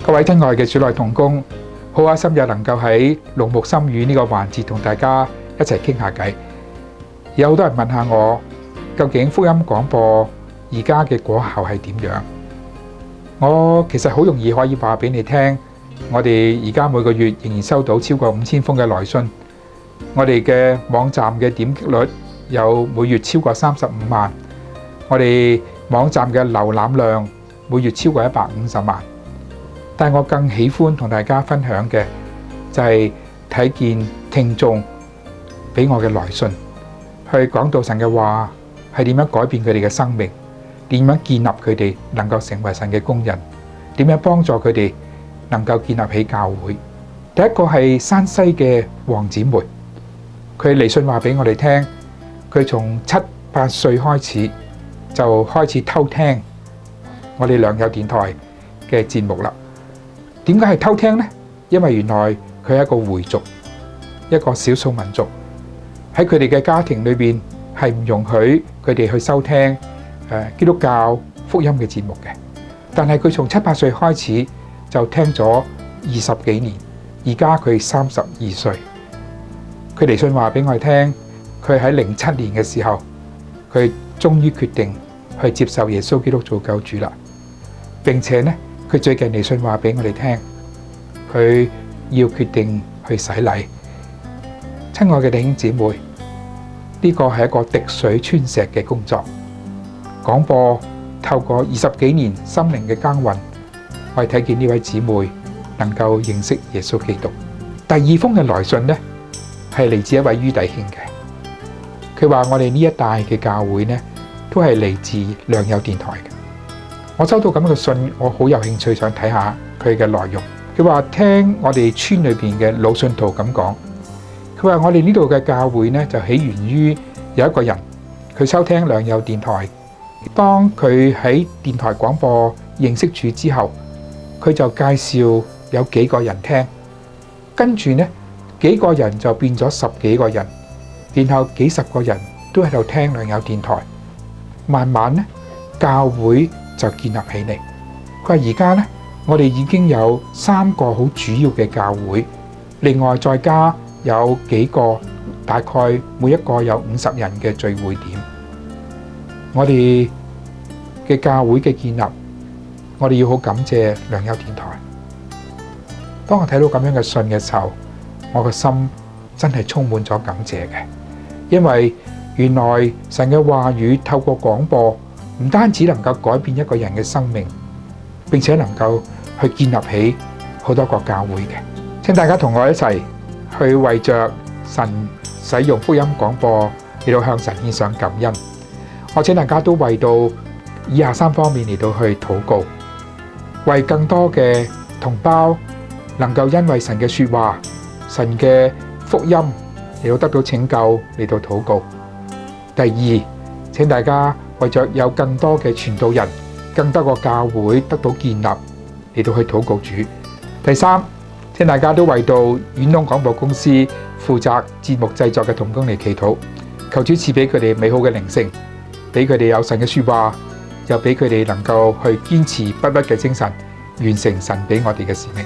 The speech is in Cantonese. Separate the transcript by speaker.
Speaker 1: 各位親愛嘅主內同工，好開心又能夠喺綠木心語呢個環節同大家一齊傾下偈。有好多人問下我，究竟福音廣播而家嘅果效係點樣？我其實好容易可以話俾你聽，我哋而家每個月仍然收到超過5000封嘅來信，我哋嘅網站嘅點擊率有每月超過35萬，我哋網站嘅瀏覽量每月超過150萬。但我更喜歡同大家分享嘅就係睇見聽眾俾我嘅來信，去講到神嘅話係點樣改變佢哋嘅生命，點樣建立佢哋能夠成為神嘅工人，點樣幫助佢哋能夠建立起教會。第一個係山西嘅黃姊妹，佢嚟信話俾我哋聽，佢從7、8歲開始就開始偷聽我哋良友電台嘅節目啦。點解係偷聽呢？因為原來佢係一個回族，一個少數民族，喺佢哋嘅家庭裏邊係唔容許佢哋去收聽基督教福音嘅節目嘅。但係佢從7、8歲開始就聽咗20幾年，而家佢32歲。佢嚟信話俾我哋聽，佢喺07年嘅時候，佢終於決定去接受耶穌基督做救主啦。並且呢，佢最近嚟信話俾我哋聽，佢要決定去洗禮。親愛嘅弟兄姊妹，呢個係一個滴水穿石嘅工作。廣播透過20幾年心靈嘅耕耘，我哋睇見呢位姊妹能夠認識耶穌基督。第二封嘅來信呢，係嚟自一位于弟兄嘅。佢話我哋呢一帶嘅教會呢，都係嚟自良友電台嘅。我收到咁樣嘅信，我好有興趣想睇下佢嘅內容。佢話聽我哋村裏邊嘅老信徒咁講，佢話我哋呢度嘅教會呢，就起源於有一個人，佢收聽良友電台，當佢喺電台廣播認識主之後，佢就介紹有幾個人聽，跟住呢幾個人就變咗10幾個人，然後幾十個人都喺度聽良友電台，慢慢呢教會就建立起嚟。佢話而家呢，我哋已經有3個好主要嘅教會，另外再加有幾個，大概每一個有50人嘅聚會點。我哋嘅教會嘅建立，我哋要好感謝良友電台。當我睇到咁樣嘅信嘅時候，我個心真係充滿咗感謝嘅，因為原來神嘅話語透過廣播，唔單止能夠改變一個人嘅生命，並且能夠去建立起好多個教會嘅。請大家同我一齊去為着神使用福音廣播嚟到向神獻上感恩。我請大家都為到以下3方面嚟到去禱告，為更多嘅同胞能夠因為神嘅說話、神嘅福音嚟到得到拯救嚟到禱告。第二，請大家為咗有更多嘅傳道人、更多個教會得到建立嚟到去禱告主。第三，請大家都為到遠東廣播公司負責節目製作嘅同工嚟祈禱，求主賜俾佢哋美好嘅靈性，俾佢哋有神嘅說話，又俾佢哋能夠去堅持不屈嘅精神，完成神俾我哋嘅使命。